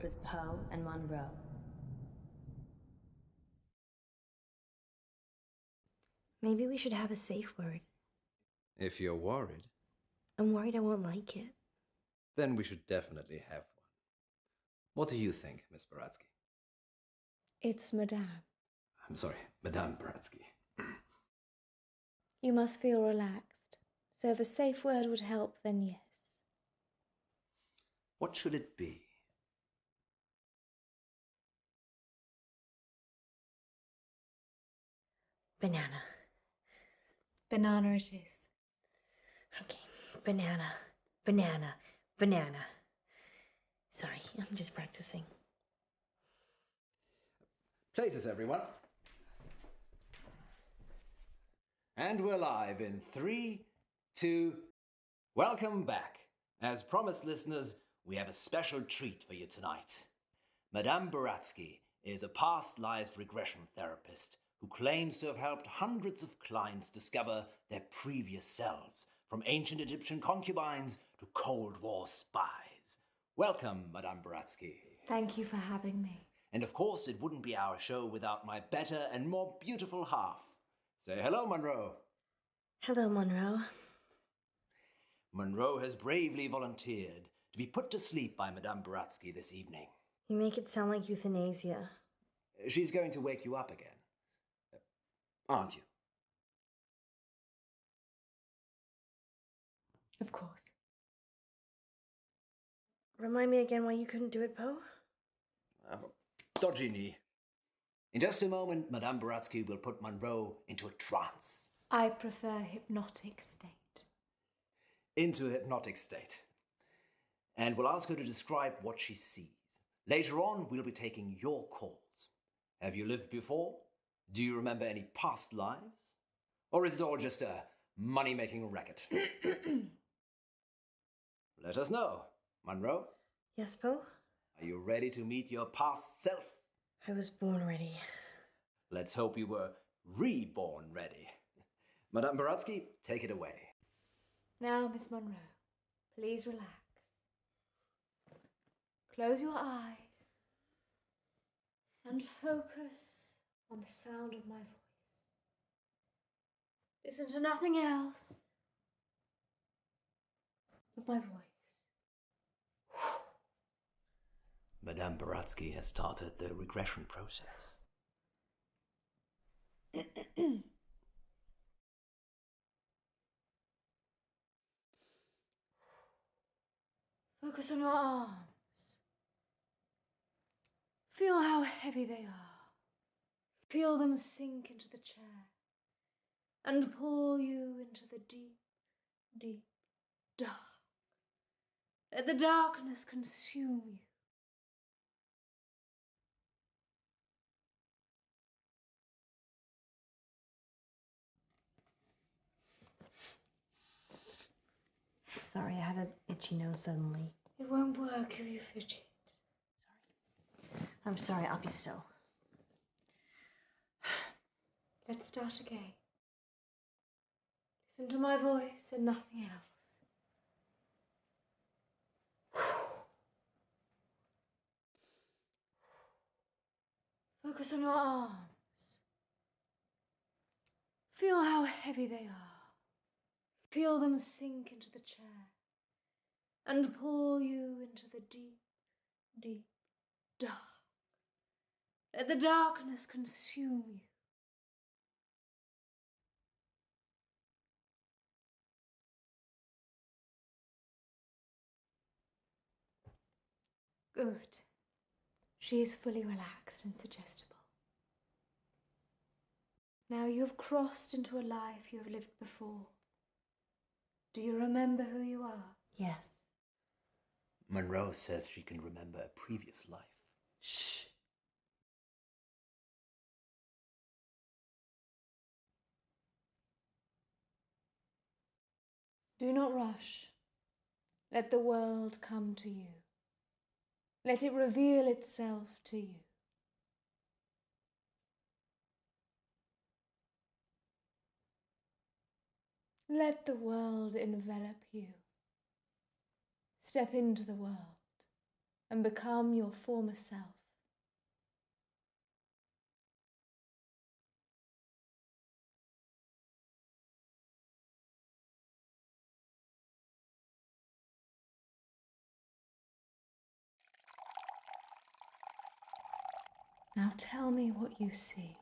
with Poe and Munro. Maybe we should have a safe word. If you're worried, I'm worried I won't like it. then we should definitely have one. What do you think, Miss Baratsky? It's Madame. I'm sorry, Madame Baratsky. You must feel relaxed. So if a safe word would help, then yes. What should it be? Banana. Banana it is. Okay, banana, banana, banana. Sorry, I'm just practicing. Places, everyone. And we're live in 3, 2... Welcome back. As promised, listeners, we have a special treat for you tonight. Madame Baratsky is a past life regression therapist who claims to have helped hundreds of clients discover their previous selves, from ancient Egyptian concubines to Cold War spies. Welcome, Madame Baratsky. Thank you for having me. And of course, it wouldn't be our show without my better and more beautiful half. Say hello, Munro. Hello, Munro. Munro has bravely volunteered to be put to sleep by Madame Baratsky this evening. You make it sound like euthanasia. She's going to wake you up again. Aren't you? Of course. Remind me again why you couldn't do it, Poe? Dodgy knee. In just a moment, Madame Baratsky will put Munro into a trance. I prefer hypnotic state. Into a hypnotic state. And we'll ask her to describe what she sees. Later on, we'll be taking your calls. Have you lived before? Do you remember any past lives? Or is it all just a money-making racket? Let us know. Munro? Yes, Poe? Are you ready to meet your past self? I was born ready. Let's hope you were reborn ready. Madame Baratsky, take it away. Now, Miss Munro, please relax. Close your eyes and focus on the sound of my voice. Listen to nothing else but my voice. Madame Baratsky has started the regression process. Focus on your arms. Feel how heavy they are. Feel them sink into the chair and pull you into the deep, deep dark. Let the darkness consume you. Sorry, I had an itchy nose suddenly. It won't work if you fidget. I'm sorry, I'll be still. Let's start again. Listen to my voice and nothing else. Focus on your arms. Feel how heavy they are. Feel them sink into the chair and pull you into the deep, deep dark. Let the darkness consume you. Good. She is fully relaxed and suggestible. Now you have crossed into a life you have lived before. Do you remember who you are? Yes. Munro says she can remember a previous life. Shh. Do not rush. Let the world come to you. Let it reveal itself to you. Let the world envelop you. Step into the world. and become your former self. Now tell me what you see.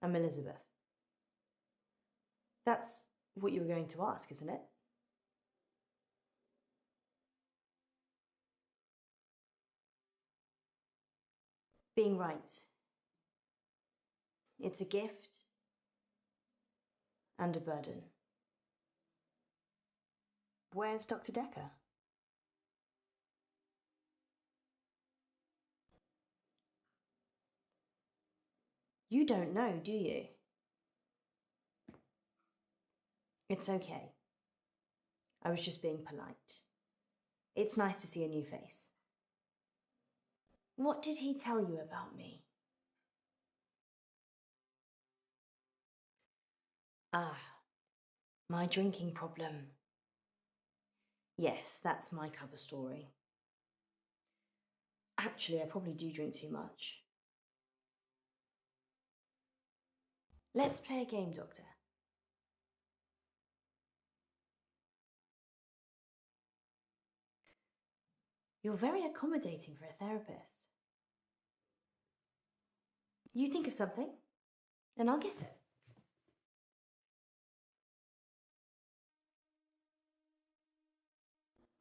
I'm Elizabeth. That's what you were going to ask, isn't it? Being right. It's a gift and a burden. Where's Dr. Decker? You don't know, do you? It's okay. I was just being polite. It's nice to see a new face. What did he tell you about me? Ah, my drinking problem. Yes, that's my cover story. Actually, I probably do drink too much. Let's play a game, Doctor. You're very accommodating for a therapist. You think of something, and I'll guess it.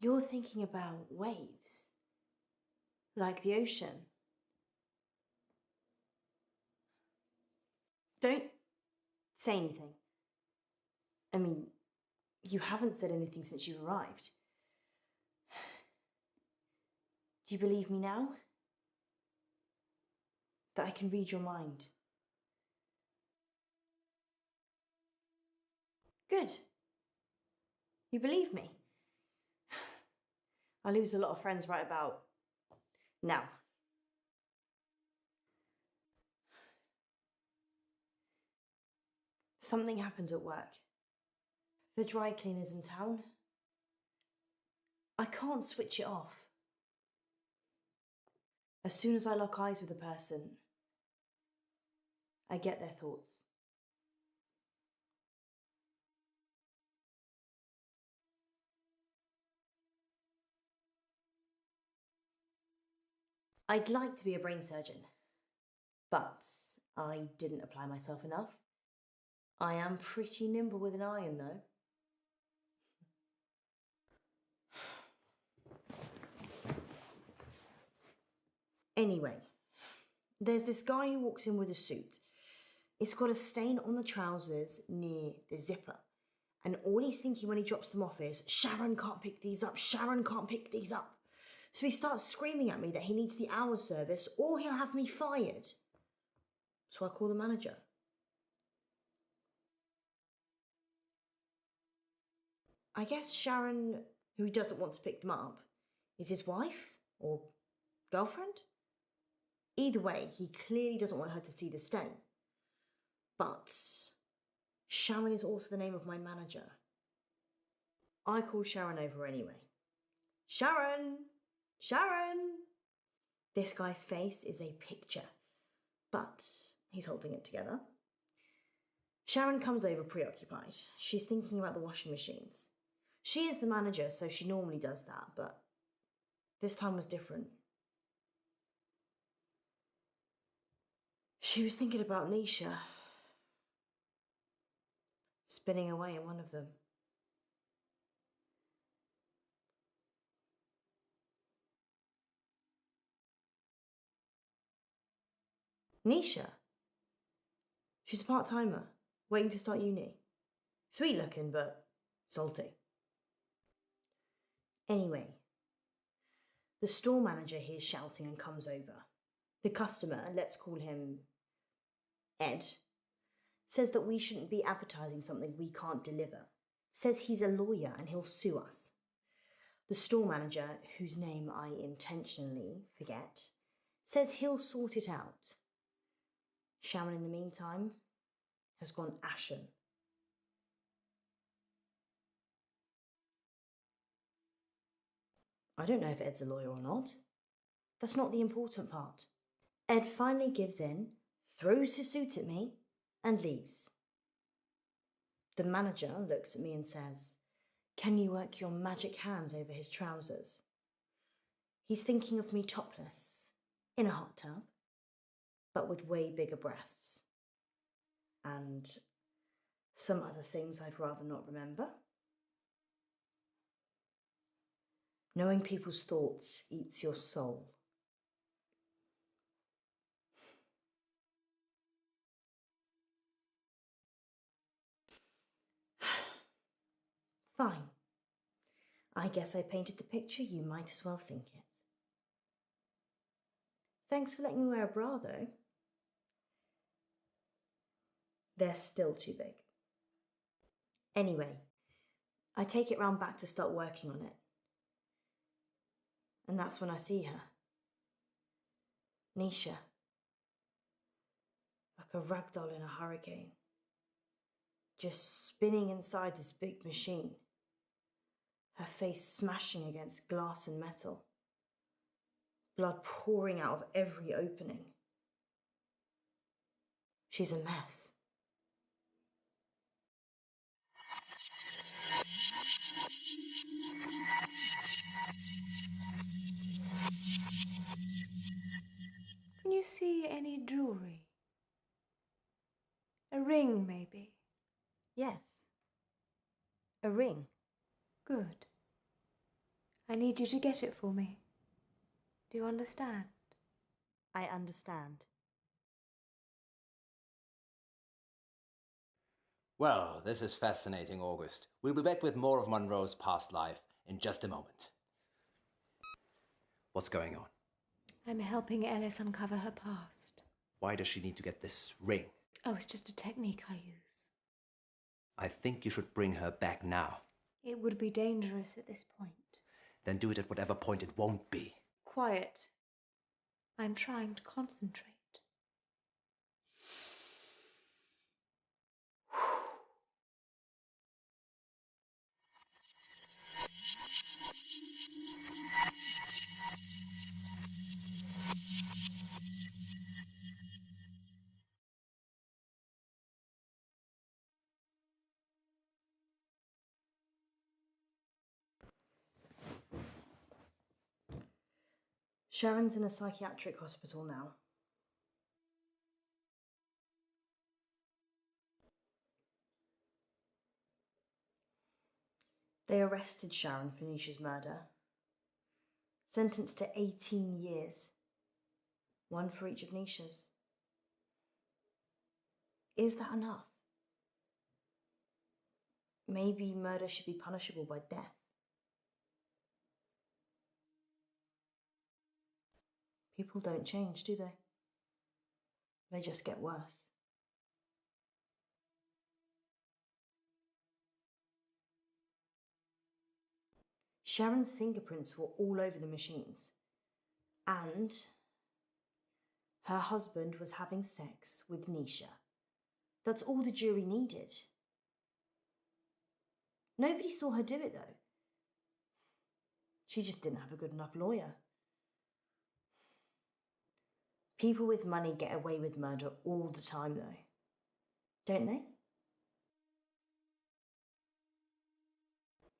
You're thinking about waves, like the ocean. Don't say anything. I mean, you haven't said anything since you arrived. Do you believe me now? That I can read your mind? Good. You believe me? I lose a lot of friends right about now. Something happened at work. The dry cleaner's in town. I can't switch it off. As soon as I lock eyes with a person, I get their thoughts. I'd like to be a brain surgeon, but I didn't apply myself enough. I am pretty nimble with an iron, though. Anyway, There's this guy who walks in with a suit. It's got a stain on the trousers near the zipper. And all he's thinking when he drops them off is, Sharon can't pick these up, Sharon can't pick these up. So he starts screaming at me that he needs the hour service or he'll have me fired. So I call the manager. I guess Sharon, who he doesn't want to pick them up, is his wife or girlfriend? Either way, he clearly doesn't want her to see the stain. But Sharon is also the name of my manager. I call Sharon over anyway. Sharon! Sharon! This guy's face is a picture, but he's holding it together. Sharon comes over preoccupied. She's thinking about the washing machines. She is the manager, so she normally does that, but this time was different. She was thinking about Nisha, spinning away in one of them. Nisha? She's a part-timer, waiting to start uni. Sweet looking, but salty. Anyway, the store manager hears shouting and comes over. The customer, let's call him Ed, says that we shouldn't be advertising something we can't deliver. Says he's a lawyer and he'll sue us. The store manager, whose name I intentionally forget, says he'll sort it out. Sharon, in the meantime, has gone ashen. I don't know if Ed's a lawyer or not. That's not the important part. Ed finally gives in, throws his suit at me, and leaves. The manager looks at me and says, "Can you work your magic hands over his trousers?" He's thinking of me topless, in a hot tub, but with way bigger breasts. And some other things I'd rather not remember. Knowing people's thoughts eats your soul. Fine. I guess I painted the picture, you might as well think it. Thanks for letting me wear a bra, though. They're still too big. Anyway, I take it round back to start working on it. And that's when I see her. Nisha. Like a ragdoll in a hurricane. Just spinning inside this big machine. Her face smashing against glass and metal. Blood pouring out of every opening. She's a mess. Can you see any jewelry? A ring, maybe? Yes. A ring. Good. I need you to get it for me. Do you understand? I understand. Well, this is fascinating, August. We'll be back with more of Munro's past life in just a moment. What's going on? I'm helping Ellis uncover her past. Why does she need to get this ring? Oh, it's just a technique I use. I think you should bring her back now. It would be dangerous at this point. Then do it at whatever point it won't be. Quiet. I'm trying to concentrate. Sharon's in a psychiatric hospital now. They arrested Sharon for Nisha's murder. Sentenced to 18 years. One for each of Nisha's. Is that enough? Maybe murder should be punishable by death. People don't change, do they? They just get worse. Sharon's fingerprints were all over the machines. And her husband was having sex with Nisha. That's all the jury needed. Nobody saw her do it, though. She just didn't have a good enough lawyer. People with money get away with murder all the time, though. Don't they?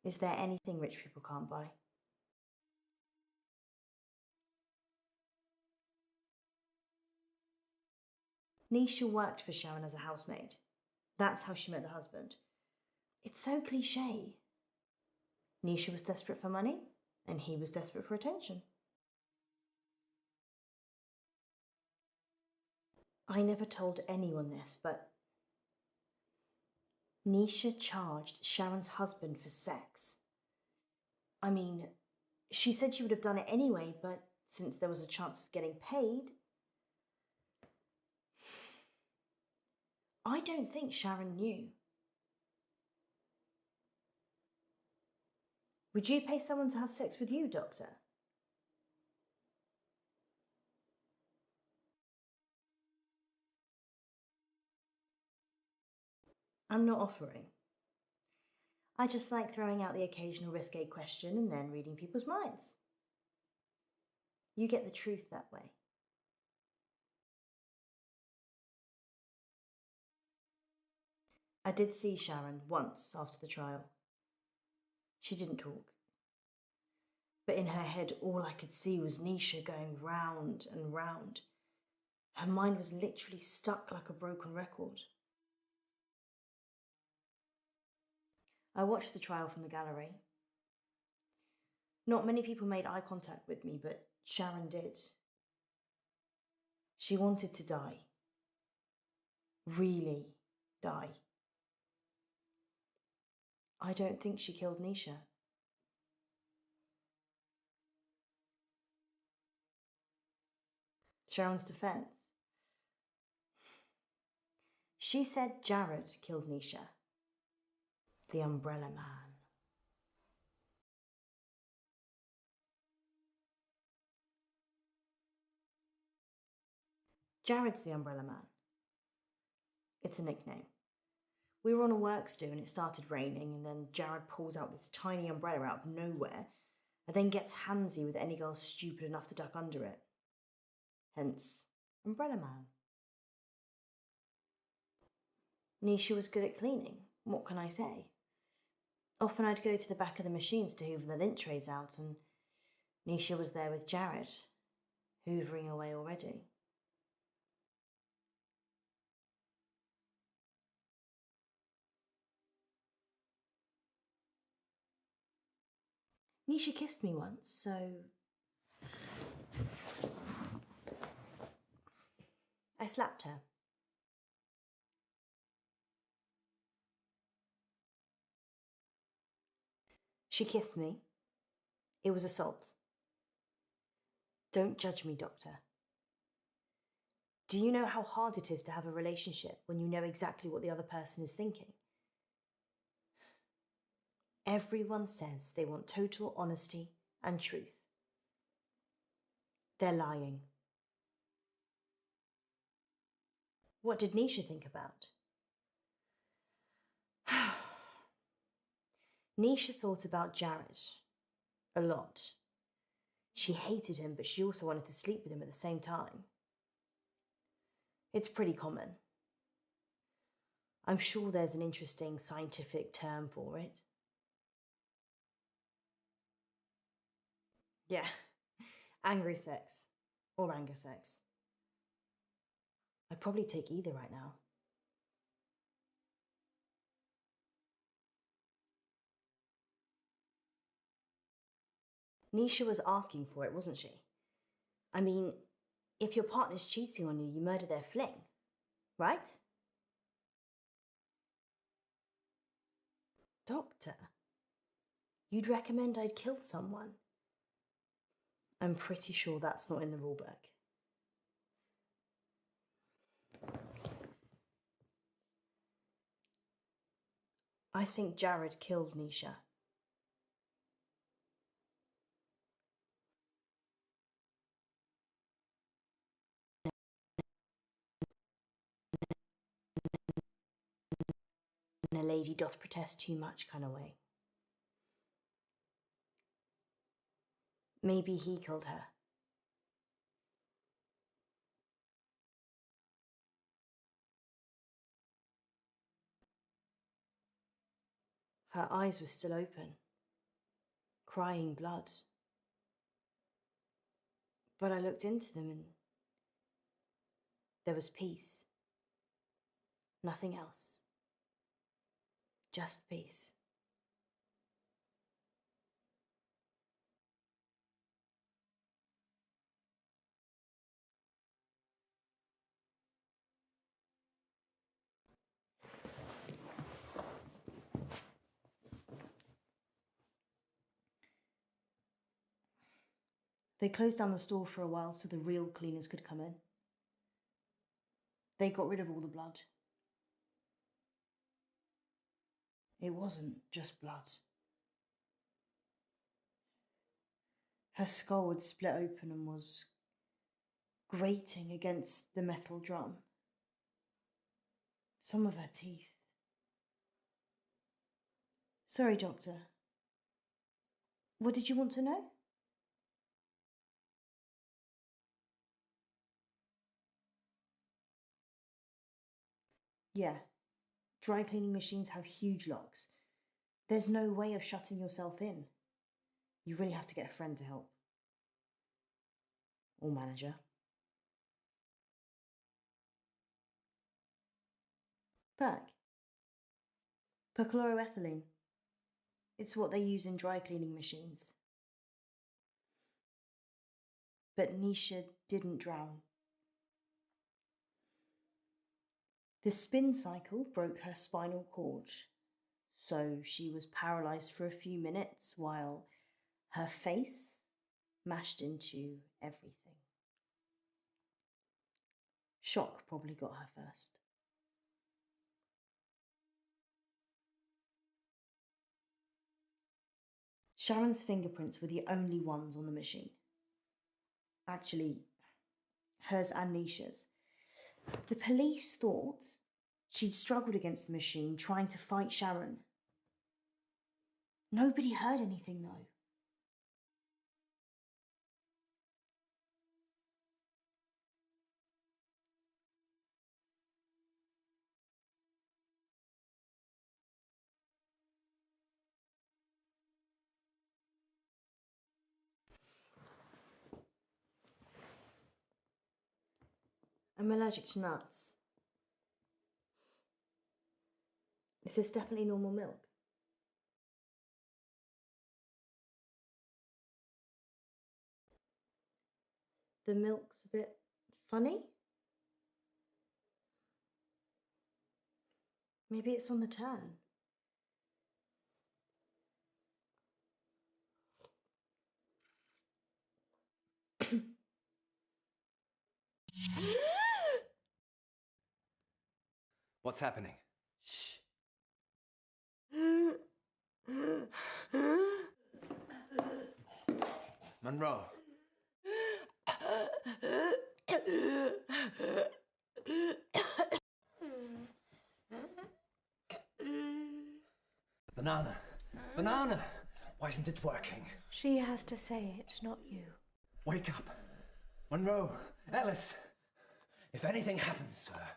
Is there anything rich people can't buy? Nisha worked for Sharon as a housemaid. That's how she met the husband. It's so cliché. Nisha was desperate for money, and he was desperate for attention. I never told anyone this, but Nisha charged Sharon's husband for sex. I mean, she said she would have done it anyway, but since there was a chance of getting paid, I don't think Sharon knew. Would you pay someone to have sex with you, Doctor? I'm not offering. I just like throwing out the occasional risque question and then reading people's minds. You get the truth that way. I did see Sharon once after the trial. She didn't talk. But in her head, all I could see was Nisha going round and round. Her mind was literally stuck like a broken record. I watched the trial from the gallery. Not many people made eye contact with me, but Sharon did. She wanted to die. Really die. I don't think she killed Nisha. Sharon's defense. She said Jared killed Nisha. The Umbrella Man. Jared's the Umbrella Man. It's a nickname. We were on a works do and it started raining, and then Jared pulls out this tiny umbrella out of nowhere and then gets handsy with any girl stupid enough to duck under it. Hence, Umbrella Man. Nisha was good at cleaning. What can I say? Often I'd go to the back of the machines to hoover the lint trays out, and Nisha was there with Jared, hoovering away already. Nisha kissed me once, so I slapped her. She kissed me. It was assault. Don't judge me, Doctor. Do you know how hard it is to have a relationship when you know exactly what the other person is thinking? Everyone says they want total honesty and truth. They're lying. What did Nisha think about? Nisha thought about Jared a lot. She hated him, but she also wanted to sleep with him at the same time. It's pretty common. I'm sure there's an interesting scientific term for it. Yeah, angry sex or anger sex. I'd probably take either right now. Nisha was asking for it, wasn't she? I mean, if your partner's cheating on you, you murder their fling, right? Doctor, you'd recommend I'd kill someone? I'm pretty sure that's not in the rule book. I think Jared killed Nisha. In a lady doth protest too much kind of way. Maybe he killed her. Her eyes were still open, crying blood. But I looked into them and there was peace. Nothing else. Just peace. They closed down the store for a while so the real cleaners could come in. They got rid of all the blood. It wasn't just blood. Her skull had split open and was grating against the metal drum. Some of her teeth. Sorry, Doctor. What did you want to know? Yeah. Dry cleaning machines have huge locks. There's no way of shutting yourself in. You really have to get a friend to help. Or manager. Berg. Perchloroethylene. It's what they use in dry cleaning machines. But Nisha didn't drown. The spin cycle broke her spinal cord, so she was paralysed for a few minutes while her face mashed into everything. Shock probably got her first. Sharon's fingerprints were the only ones on the machine. Actually, hers and Nisha's. The police thought she'd struggled against the machine, trying to fight Sharon. Nobody heard anything, though. I'm allergic to nuts. Is this definitely normal milk? The milk's a bit funny? Maybe it's on the turn. What's happening? Shh. Munro. Banana. Banana! Why isn't it working? She has to say it, not you. Wake up. Munro. Alice. If anything happens to her...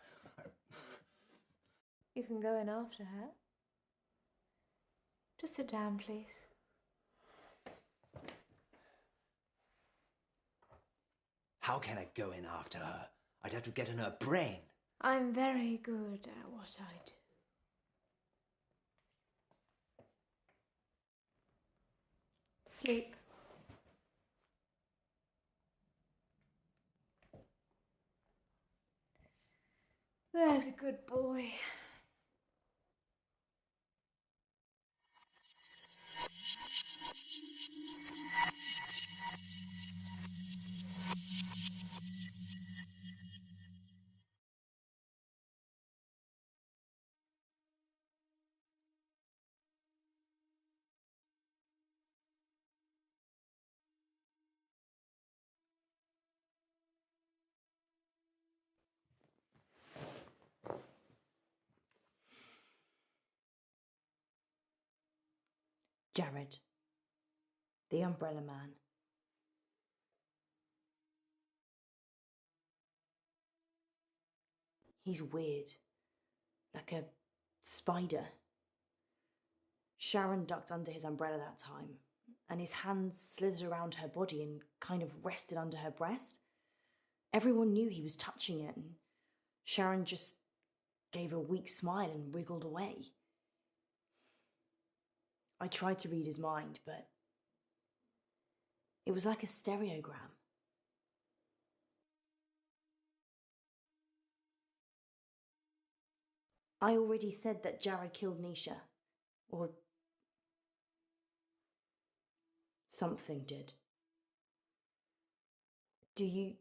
You can go in after her. Just sit down, please. How can I go in after her? I'd have to get in her brain. I'm very good at what I do. Sleep. There's a good boy. Jared, the umbrella man. He's weird, like a spider. Sharon ducked under his umbrella that time, and his hands slithered around her body and kind of rested under her breast. Everyone knew he was touching it, and Sharon just gave a weak smile and wriggled away. I tried to read his mind, but it was like a stereogram. I already said that Jared killed Nisha, or something did. Do you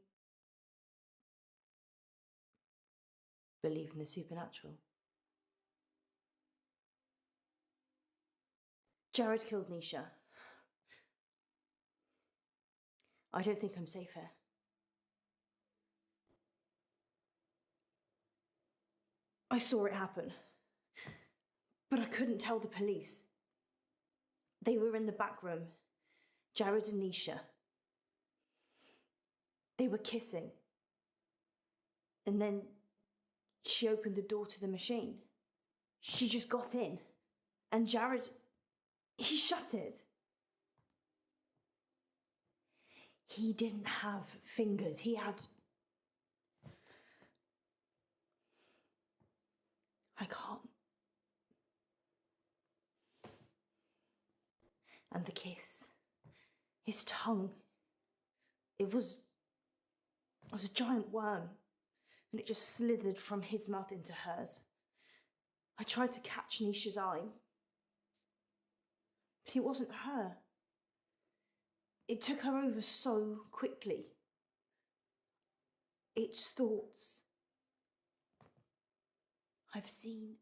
believe in the supernatural? Jared killed Nisha. I don't think I'm safe here. I saw it happen, but I couldn't tell the police. They were in the back room, Jared and Nisha. They were kissing. And then she opened the door to the machine. She just got in. And Jared, he shut it. He didn't have fingers. He had... I can't. And the kiss. His tongue. It was a giant worm. And it just slithered from his mouth into hers. I tried to catch Nisha's eye. But it wasn't her. It took her over so quickly. It's thoughts I've seen.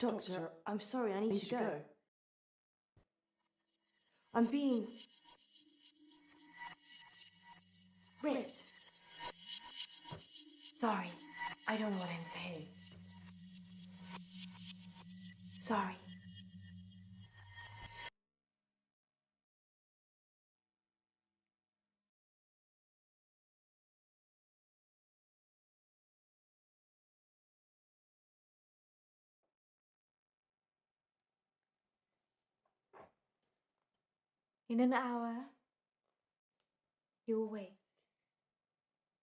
Doctor, I'm sorry, I need to go. I'm being ripped. Sorry, I don't know what I'm saying. Sorry. In an hour, you'll wake,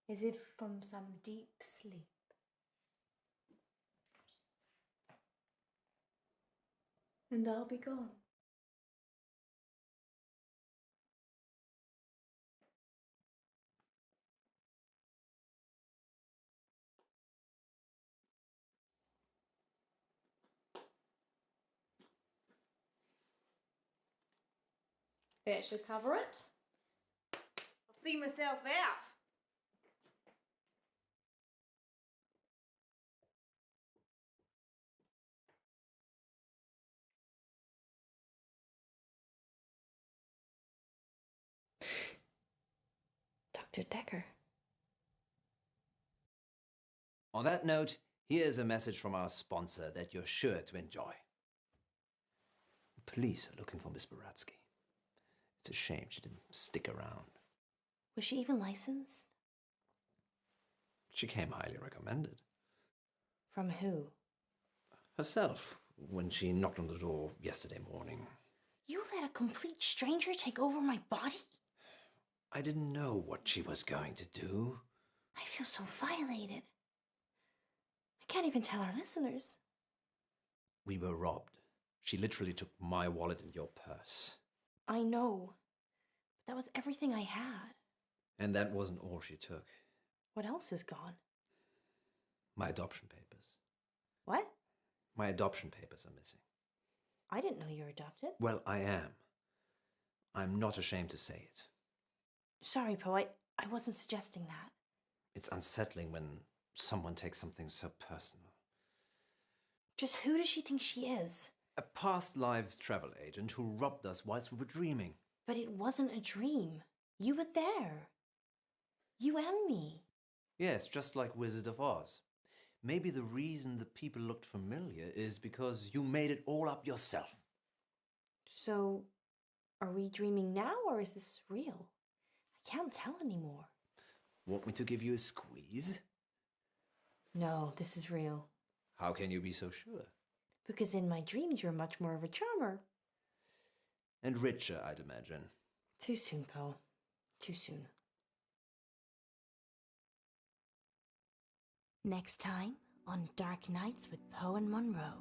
as if from some deep sleep. And I'll be gone. That should cover it. I'll see myself out. Dr. Decker. On that note, here's a message from our sponsor that you're sure to enjoy. The police are looking for Miss Buratsky. It's a shame she didn't stick around. Was she even licensed? She came highly recommended. From who? Herself, when she knocked on the door yesterday morning. You let a complete stranger take over my body? I didn't know what she was going to do. I feel so violated. I can't even tell our listeners. We were robbed. She literally took my wallet and your purse. I know. But that was everything I had. And that wasn't all she took. What else is gone? My adoption papers. What? My adoption papers are missing. I didn't know you were adopted. Well, I am. I'm not ashamed to say it. Sorry, Poe, I wasn't suggesting that. It's unsettling when someone takes something so personal. Just who does she think she is? A past lives travel agent who robbed us whilst we were dreaming. But it wasn't a dream. You were there. You and me. Yes, just like Wizard of Oz. Maybe the reason the people looked familiar is because you made it all up yourself. So, are we dreaming now or is this real? I can't tell anymore. Want me to give you a squeeze? No, this is real. How can you be so sure? Because in my dreams you're much more of a charmer. And richer, I'd imagine. Too soon, Poe. Too soon. Next time on Dark Nights with Poe and Munro.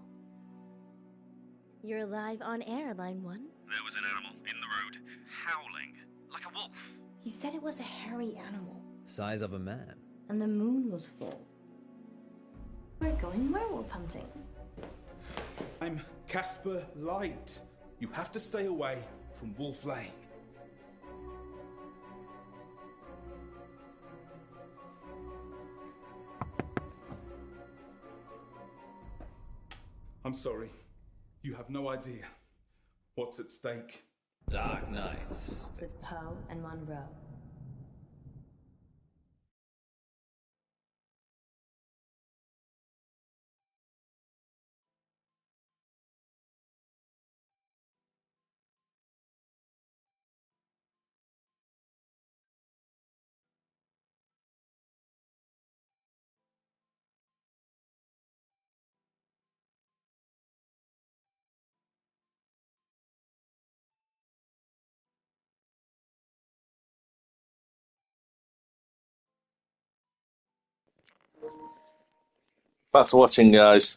You're live on air, Line 1. There was an animal in the road, howling, like a wolf. He said it was a hairy animal. The size of a man. And the moon was full. We're going werewolf hunting. I'm Casper Light. You have to stay away from Wolf Lane. I'm sorry. You have no idea what's at stake. Dark Nights. With Poe and Munro. Thanks for watching, guys.